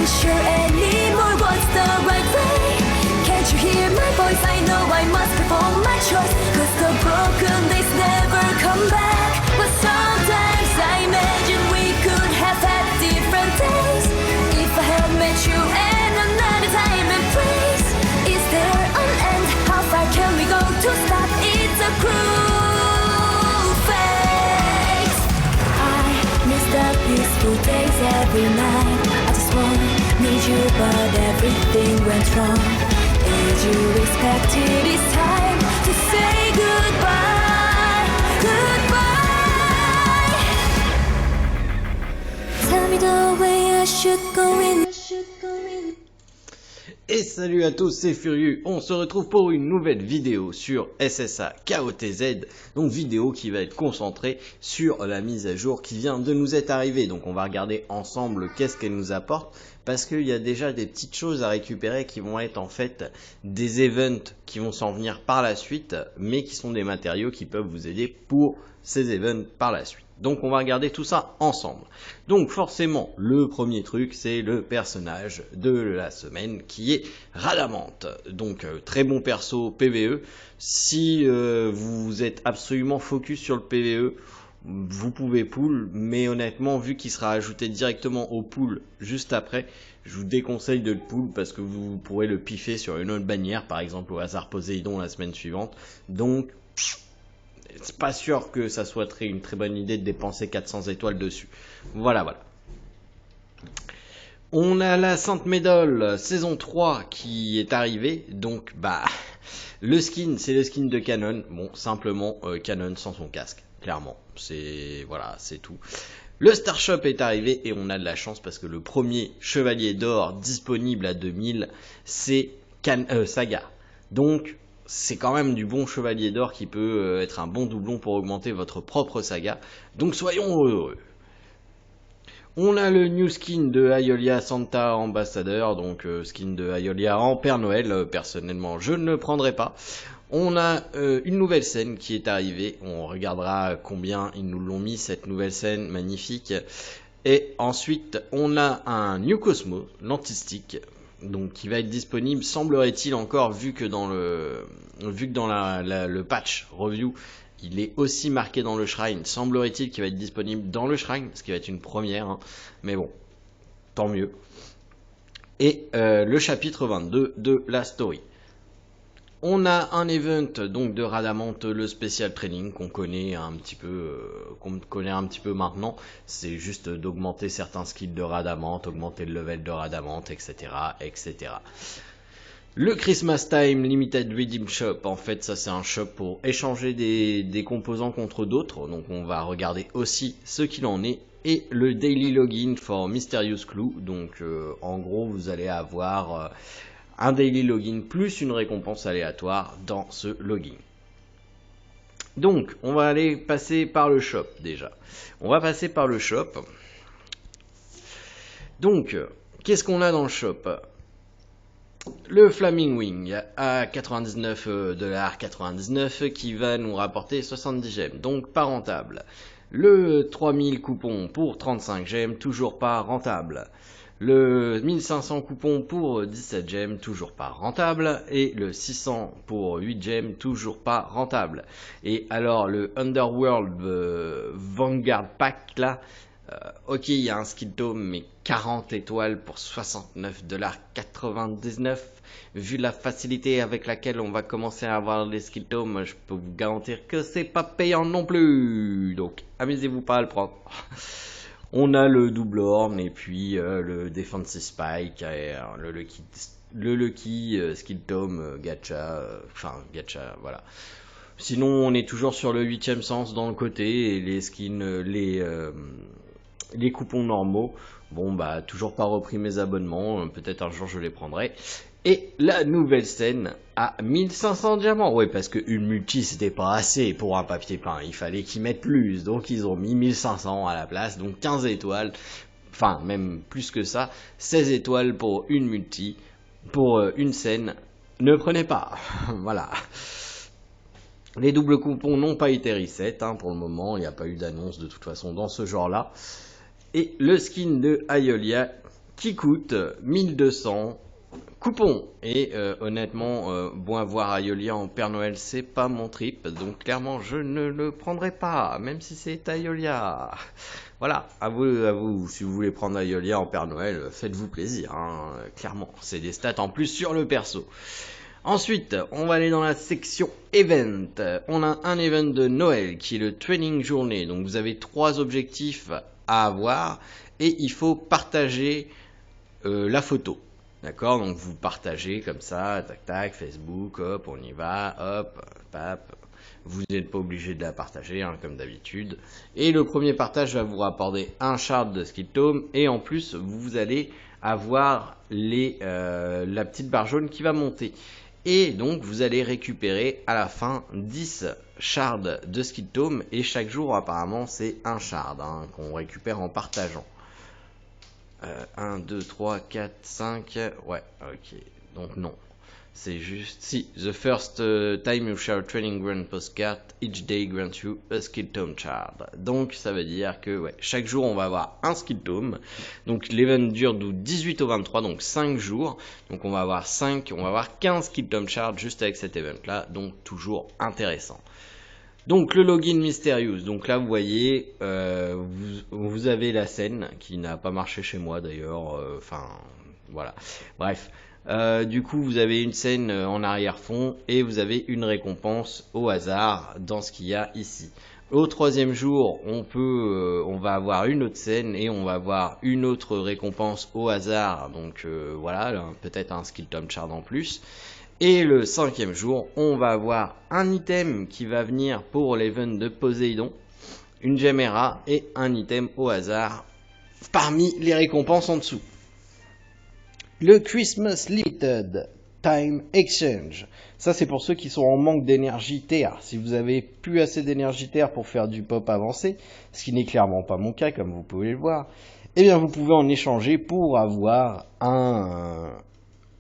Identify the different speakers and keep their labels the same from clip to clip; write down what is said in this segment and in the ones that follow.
Speaker 1: be sure anymore what's the right way. Can't you hear my voice? I know I must perform my choice, 'cause the broken days never come back. But sometimes I imagine we could have had different days, if I had met you at another time and place. Is there an end? How far can we go to stop? It's a cruel fate. I miss the peaceful days every night. I just need you, but everything went wrong. Did you expect it is time to say goodbye? Goodbye. Tell me the way I should go in.
Speaker 2: Et salut à tous, c'est Furieux, on se retrouve pour une nouvelle vidéo sur SSA KOTZ, donc vidéo qui va être concentrée sur la mise à jour qui vient de nous être arrivée. Donc on va regarder ensemble qu'est-ce qu'elle nous apporte, parce qu'il y a déjà des petites choses à récupérer qui vont être en fait des events qui vont s'en venir par la suite, mais qui sont des matériaux qui peuvent vous aider pour ces events par la suite. Donc on va regarder tout ça ensemble. Donc forcément, le premier truc, c'est le personnage de la semaine qui est Rhadamant. Donc très bon perso PvE. Si vous êtes absolument focus sur le PvE, vous pouvez pull, mais honnêtement, vu qu'il sera ajouté directement au pull juste après, je vous déconseille de le pull parce que vous pourrez le piffer sur une autre bannière, par exemple au hasard Poséidon la semaine suivante. Donc c'est pas sûr que ça soit une très bonne idée de dépenser 400 étoiles dessus. Voilà. On a la Sainte Médole saison 3 qui est arrivée. Donc le skin, c'est le skin de Canon. Bon, simplement Canon sans son casque, clairement. C'est tout. Le Star Shop est arrivé et on a de la chance parce que le premier chevalier d'or disponible à 2000, c'est Saga. Donc c'est quand même du bon chevalier d'or qui peut être un bon doublon pour augmenter votre propre saga. Donc soyons heureux. On a le new skin de Aeolia Santa Ambassadeur, donc skin de Aeolia en Père Noël. Personnellement, je ne le prendrai pas. On a une nouvelle scène qui est arrivée. On regardera combien ils nous l'ont mis, cette nouvelle scène magnifique. Et ensuite, on a un New Cosmo, l'antistique. Donc qui va être disponible, semblerait-il encore, vu que dans le patch review, il est aussi marqué dans le shrine, semblerait-il qu'il va être disponible dans le shrine, ce qui va être une première, hein. Mais bon, tant mieux. Et le chapitre 22 de la story. On a un event donc de Rhadamant, le spécial training qu'on connaît un petit peu, maintenant. C'est juste d'augmenter certains skills de Rhadamant, augmenter le level de Rhadamant, etc., etc. Le Christmas Time Limited Redeem Shop, en fait, ça c'est un shop pour échanger des composants contre d'autres. Donc on va regarder aussi ce qu'il en est. Et le Daily Login for Mysterious Clue. Donc en gros, vous allez avoir un daily login plus une récompense aléatoire dans ce login. Donc, on va aller passer par le shop déjà. On va passer par le shop. Donc, qu'est-ce qu'on a dans le shop? Le Flaming Wing à 99,99$ qui va nous rapporter 70 gemmes, donc pas rentable. Le 3000 coupons pour 35 gemmes, toujours pas rentable. Le 1500 coupons pour 17 gemmes, toujours pas rentable. Et le 600 pour 8 gemmes, toujours pas rentable. Et alors le Underworld Vanguard Pack là, ok, il y a un skill tome, mais 40 étoiles pour 69,99$. Vu la facilité avec laquelle on va commencer à avoir les skill tomes, je peux vous garantir que c'est pas payant non plus. Donc amusez-vous pas à le prendre. On a le double horn et puis le defensive spike et le lucky skill tome gacha, voilà. Sinon on est toujours sur le 8ème sens dans le côté et les skins, les coupons normaux. Bon toujours pas repris mes abonnements, peut-être un jour je les prendrai. Et la nouvelle scène à 1500 diamants. Ouais, parce que une multi c'était pas assez pour un papier peint. Il fallait qu'ils mettent plus. Donc ils ont mis 1500 à la place. Donc 15 étoiles. Enfin, même plus que ça. 16 étoiles pour une multi. Pour une scène. Ne prenez pas. Voilà. Les doubles coupons n'ont pas été reset pour le moment. Il n'y a pas eu d'annonce de toute façon dans ce genre-là. Et le skin de Aeolia qui coûte 1200 coupons. Et honnêtement, bon, avoir Aiolia en Père Noël, c'est pas mon trip, donc clairement je ne le prendrai pas, même si c'est Aiolia. Voilà, à vous, si vous voulez prendre Aiolia en Père Noël, faites-vous plaisir, hein, clairement, c'est des stats en plus sur le perso. Ensuite, on va aller dans la section event. On a un event de Noël qui est le training journée. Donc vous avez 3 objectifs à avoir et il faut partager la photo. D'accord? Donc vous partagez comme ça, tac tac, Facebook, hop, on y va, hop, pap. Vous n'êtes pas obligé de la partager, hein, comme d'habitude. Et le premier partage va vous rapporter un shard de skill tome et en plus vous allez avoir la petite barre jaune qui va monter. Et donc vous allez récupérer à la fin 10 shards de skill tome et chaque jour apparemment c'est un shard, hein, qu'on récupère en partageant. 1, 2, 3, 4, 5, ouais, ok, donc non. C'est juste, si, the first time you share a training grant postcard, each day grants you a skill tome shard. Donc ça veut dire que ouais, chaque jour on va avoir un skill tome. Donc l'event dure du 18 au 23, donc 5 jours. Donc on va avoir 15 skill tome shards juste avec cet event là, donc toujours intéressant. Donc le login Mysterious, donc là vous voyez, vous avez la scène qui n'a pas marché chez moi d'ailleurs, enfin voilà, bref. Du coup vous avez une scène en arrière-fond et vous avez une récompense au hasard dans ce qu'il y a ici. Au 3e jour, on va avoir une autre scène et on va avoir une autre récompense au hasard, donc voilà, peut-être un skill tome shard en plus. Et le 5e jour, on va avoir un item qui va venir pour l'event de Poséidon, une gemera et un item au hasard parmi les récompenses en dessous. Le Christmas Limited Time Exchange. Ça, c'est pour ceux qui sont en manque d'énergie TR. Si vous avez plus assez d'énergie TR pour faire du pop avancé, ce qui n'est clairement pas mon cas, comme vous pouvez le voir, eh bien, vous pouvez en échanger pour avoir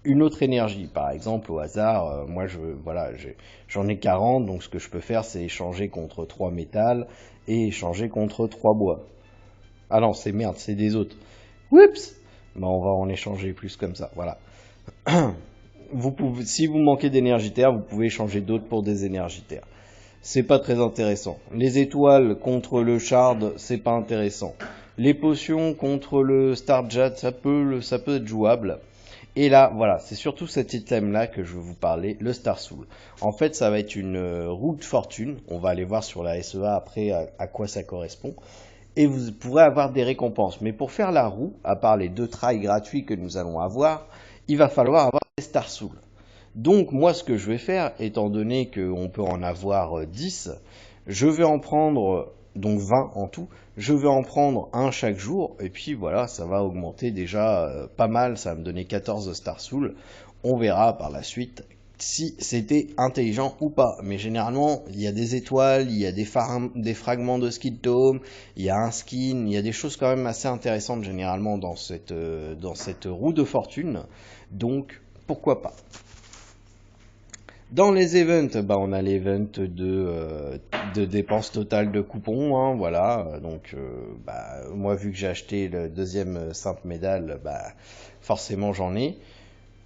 Speaker 2: une autre énergie. Par exemple, au hasard, moi, j'en ai 40, donc ce que je peux faire, c'est échanger contre 3 métal et échanger contre 3 bois. Ah non, c'est merde, c'est des autres. Oups! Ben, on va en échanger plus comme ça, voilà. Si vous manquez d'énergie terre, vous pouvez échanger d'autres pour des énergies terre. C'est pas très intéressant. Les étoiles contre le shard, c'est pas intéressant. Les potions contre le starjat, ça peut être jouable. Et là, voilà, c'est surtout cet item-là que je veux vous parler, le Star Soul. En fait, ça va être une roue de fortune. On va aller voir sur la SEA après à quoi ça correspond. Et vous pourrez avoir des récompenses. Mais pour faire la roue, à part les 2 trails gratuits que nous allons avoir, il va falloir avoir des Star Soul. Donc moi, ce que je vais faire, étant donné qu'on peut en avoir 10, je vais en prendre, donc 20 en tout, je vais en prendre un chaque jour, et puis voilà, ça va augmenter déjà pas mal, ça va me donner 14 Star Soul. On verra par la suite si c'était intelligent ou pas. Mais généralement, il y a des étoiles, il y a des fragments de skill tome, il y a un skin, il y a des choses quand même assez intéressantes généralement dans cette roue de fortune. Donc, pourquoi pas. Dans les events, on a l'event de dépenses totales de coupons, hein, voilà. Donc, moi, vu que j'ai acheté le 2e simple médaille, forcément j'en ai.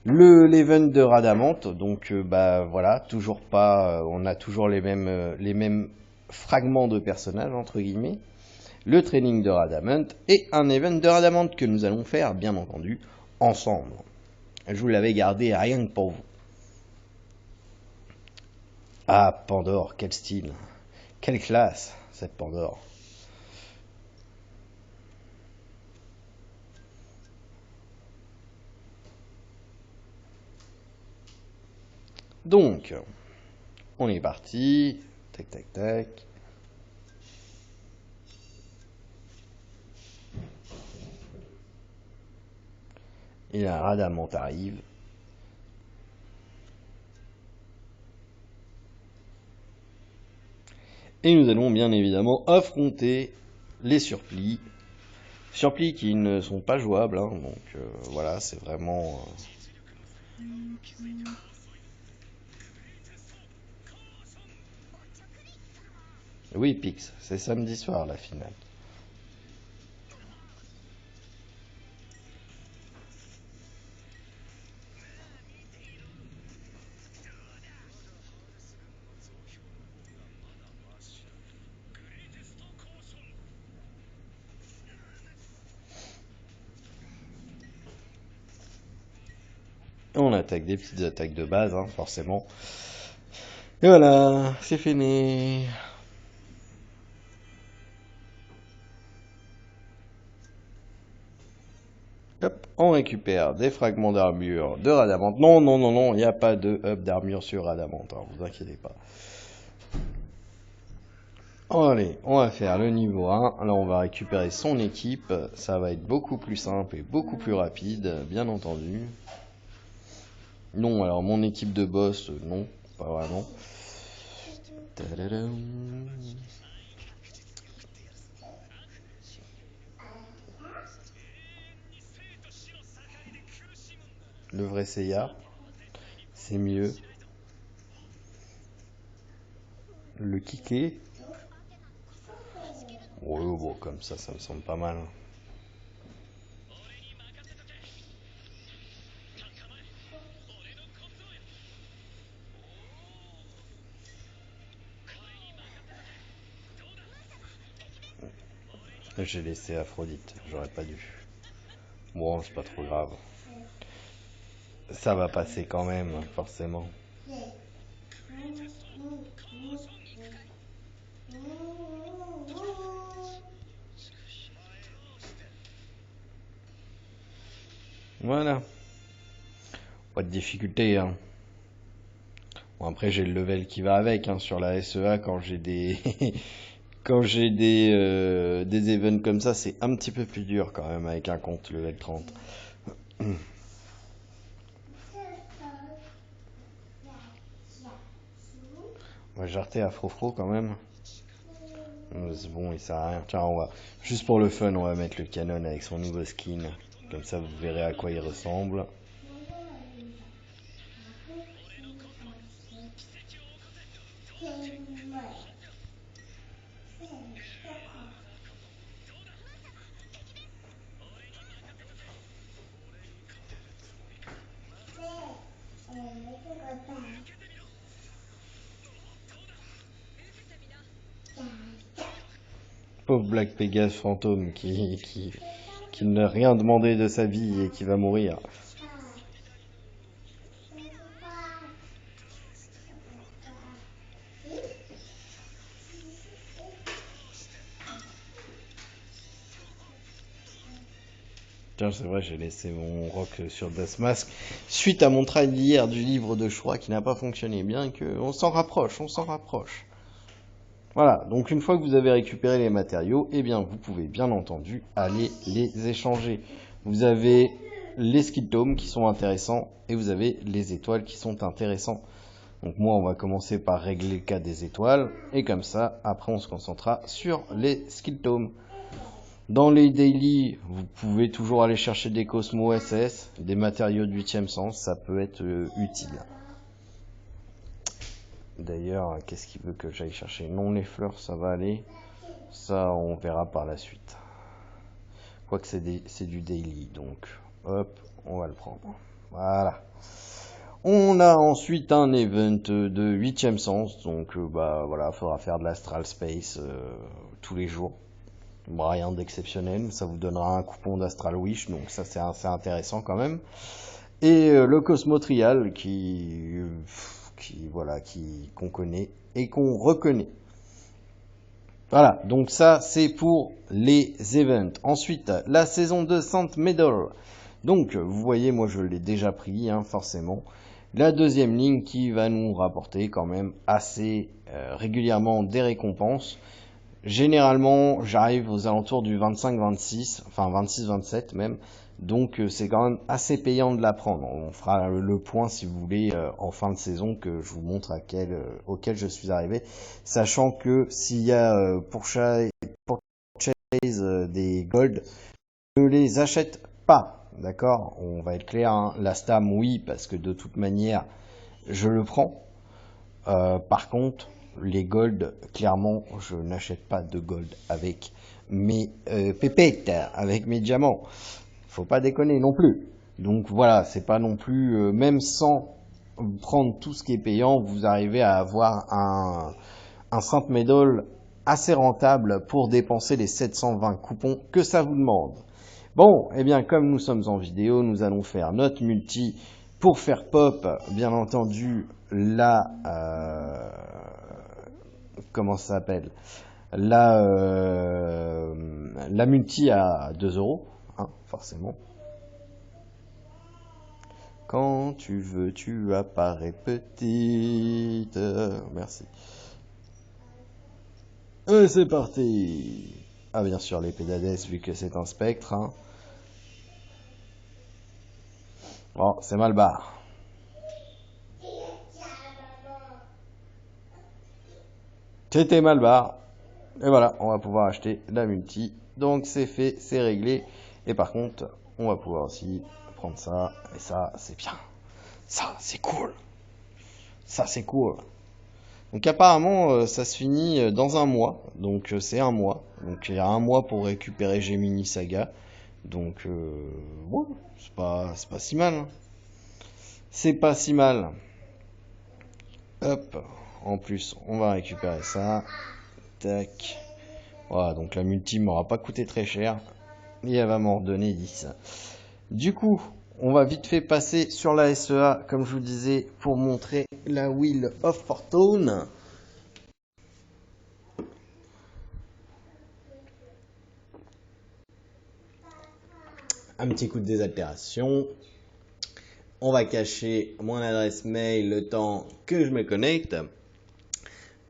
Speaker 2: L'event de Radamante, donc voilà, toujours pas, on a toujours les mêmes fragments de personnages entre guillemets. Le training de Radamante et un event de Radamante que nous allons faire, bien entendu, ensemble. Je vous l'avais gardé rien que pour vous. Ah, Pandore, quel style, quelle classe, cette Pandore. Donc, on est parti, tac tac tac. Et là, Radamante arrive. Et nous allons bien évidemment affronter les surplis. Surplis qui ne sont pas jouables, hein, donc voilà, c'est vraiment... Oui, Pix, c'est samedi soir la finale. on attaque des petites attaques de base, hein, forcément. Et voilà, c'est fini. Hop, on récupère des fragments d'armure de Radamante. Non, non, non, non, il n'y a pas de up d'armure sur Radamante, hein, vous inquiétez pas. Allez, on va faire le niveau 1. Là, on va récupérer son équipe. Ça va être beaucoup plus simple et beaucoup plus rapide, bien entendu. Non, alors mon équipe de boss, non, pas vraiment. Tadadam. Le vrai Seiya, c'est mieux. Le Kike. Ouais, bon, comme ça me semble pas mal. J'ai laissé Aphrodite, j'aurais pas dû. Bon, c'est pas trop grave. Ça va passer quand même, forcément. Voilà. Pas de difficulté, hein. Bon, après, j'ai le level qui va avec, hein, sur la SEA quand j'ai des... quand j'ai des events comme ça, c'est un petit peu plus dur quand même avec un compte level 30. On va jarter à Frofro quand même. C'est bon, il sert à rien. Tiens, juste pour le fun, on va mettre le canon avec son nouveau skin. Comme ça, vous verrez à quoi il ressemble. Pauvre Black Pegasus fantôme qui n'a rien demandé de sa vie et qui va mourir. Tiens, c'est vrai, j'ai laissé mon rock sur Deathmask suite à mon travail d'hier du livre de choix qui n'a pas fonctionné bien, que on s'en rapproche, on s'en rapproche. Voilà, donc une fois que vous avez récupéré les matériaux, eh bien vous pouvez bien entendu aller les échanger. Vous avez les skill tomes qui sont intéressants et vous avez les étoiles qui sont intéressants. Donc moi on va commencer par régler le cas des étoiles et comme ça après on se concentrera sur les skill tomes. Dans les daily, vous pouvez toujours aller chercher des Cosmo SS, des matériaux de 8e sens, ça peut être utile. D'ailleurs, qu'est-ce qu'il veut que j'aille chercher? Non, les fleurs, ça va aller. Ça, on verra par la suite. Quoique c'est du daily, donc hop, on va le prendre. Voilà. On a ensuite un event de 8e sens, donc bah voilà, faudra faire de l'Astral Space tous les jours. Bon, rien d'exceptionnel, ça vous donnera un coupon d'Astral Wish, donc ça c'est assez intéressant quand même. Et le Cosmo Trial qu'on connaît et qu'on reconnaît. Voilà, donc ça c'est pour les events. Ensuite, la saison de Saint Medal. Donc, vous voyez, moi je l'ai déjà pris, hein, forcément. La deuxième ligne qui va nous rapporter quand même assez régulièrement des récompenses. Généralement, j'arrive aux alentours du 25-26, enfin 26-27 même. Donc c'est quand même assez payant de la prendre. On fera le point si vous voulez en fin de saison que je vous montre auquel je suis arrivé. Sachant que s'il y a pour Chase des gold, ne les achète pas. D'accord? On va être clair, hein. La Stam oui parce que de toute manière je le prends. Par contre, les gold, clairement, je n'achète pas de gold avec mes pépettes, avec mes diamants. Faut pas déconner non plus. Donc voilà, c'est pas non plus, même sans prendre tout ce qui est payant, vous arrivez à avoir un Saint Medal assez rentable pour dépenser les 720 coupons que ça vous demande. Bon, eh bien comme nous sommes en vidéo, nous allons faire notre multi Pour faire pop, bien entendu, la... comment ça s'appelle? La multi à 2 €, hein, forcément. Quand tu veux, tu apparais petite. Merci. Et c'est parti. Ah, bien sûr, l'épée d'Hadès, vu que c'est un spectre. Hein. Bon, c'est mal barre. C'était mal barre. Et voilà, on va pouvoir acheter la multi. Donc c'est fait, c'est réglé. Et par contre, on va pouvoir aussi prendre ça. Et ça, c'est bien. Ça, c'est cool. Ça, c'est cool. Donc apparemment, ça se finit dans un mois. Donc c'est un mois. Donc il y a un mois pour récupérer Gemini Saga. Donc bon, c'est pas si mal. Hein. C'est pas si mal. Hop. En plus, on va récupérer ça. Tac. Voilà, donc la multi m'aura pas coûté très cher. Et elle va m'en redonner 10. Du coup, on va vite fait passer sur la SEA, comme je vous disais, pour montrer la Wheel of Fortune. Un petit coup de désaltération. On va cacher mon adresse mail le temps que je me connecte.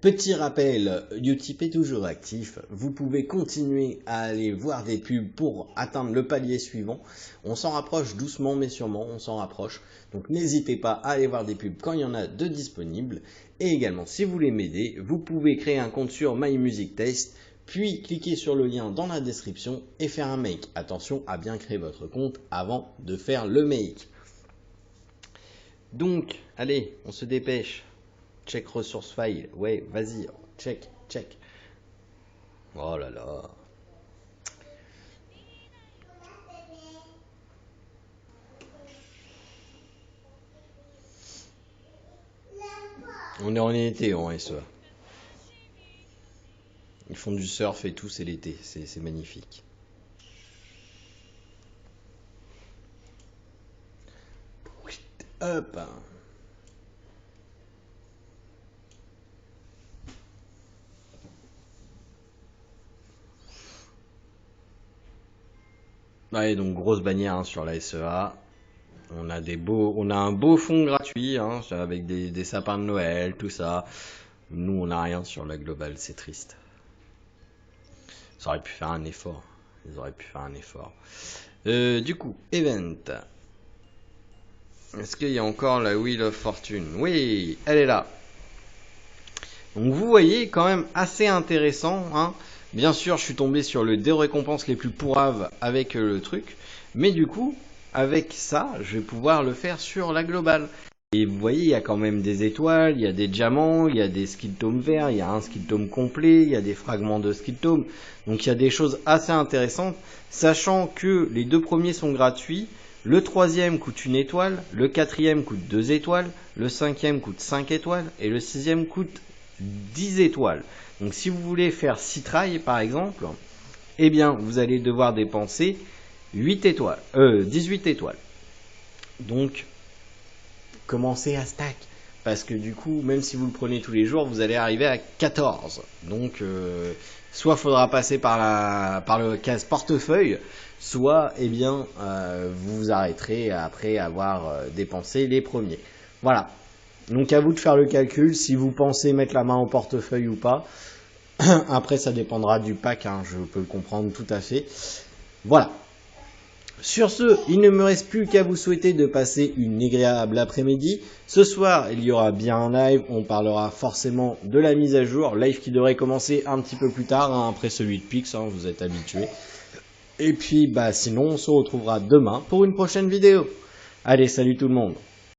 Speaker 2: Petit rappel, Utip est toujours actif. Vous pouvez continuer à aller voir des pubs pour atteindre le palier suivant. On s'en rapproche doucement mais sûrement, on s'en rapproche. Donc n'hésitez pas à aller voir des pubs quand il y en a de disponibles. Et également, si vous voulez m'aider, vous pouvez créer un compte sur My Music Taste, puis cliquer sur le lien dans la description et faire un make. Attention à bien créer votre compte avant de faire le make. Donc, allez, on se dépêche. Check ressource file. Ouais, vas-y. Check. Oh là là. On est en été en SEA. Ils font du surf et tout, c'est l'été. C'est magnifique. Hop. Ouais, donc grosse bannière hein, sur la SEA. On a un beau fond gratuit hein, avec des sapins de Noël, tout ça. Nous, on n'a rien sur la globale, c'est triste. Ça aurait pu faire un effort. Ils auraient pu faire un effort. Du coup, event. Est-ce qu'il y a encore la Wheel of Fortune? Oui, elle est là. Donc vous voyez, quand même assez intéressant. Hein. Bien sûr, je suis tombé sur le dé récompenses les plus pourraves avec le truc. Mais du coup, avec ça, je vais pouvoir le faire sur la globale. Et vous voyez, il y a quand même des étoiles, il y a des diamants, il y a des skill tomes verts, il y a un skill tome complet, il y a des fragments de skill tome. Donc il y a des choses assez intéressantes, sachant que les 2 premiers sont gratuits. Le 3e coûte 1 étoile, le 4e coûte 2 étoiles, le 5e coûte 5 étoiles et le 6e coûte 10 étoiles. Donc si vous voulez faire 6 trails par exemple, eh bien vous allez devoir dépenser 18 étoiles. Donc commencez à stack. Parce que du coup, même si vous le prenez tous les jours, vous allez arriver à 14. Donc soit faudra passer par le casse portefeuille, soit eh bien vous vous arrêterez après avoir dépensé les premiers. Voilà. Donc à vous de faire le calcul si vous pensez mettre la main au portefeuille ou pas. Après ça dépendra du pack, hein, je peux le comprendre tout à fait. Voilà. Sur ce, il ne me reste plus qu'à vous souhaiter de passer une agréable après-midi. Ce soir, il y aura bien un live, on parlera forcément de la mise à jour. Live qui devrait commencer un petit peu plus tard, hein, après celui de Pix, hein, vous êtes habitués. Et puis, sinon, on se retrouvera demain pour une prochaine vidéo. Allez, salut tout le monde!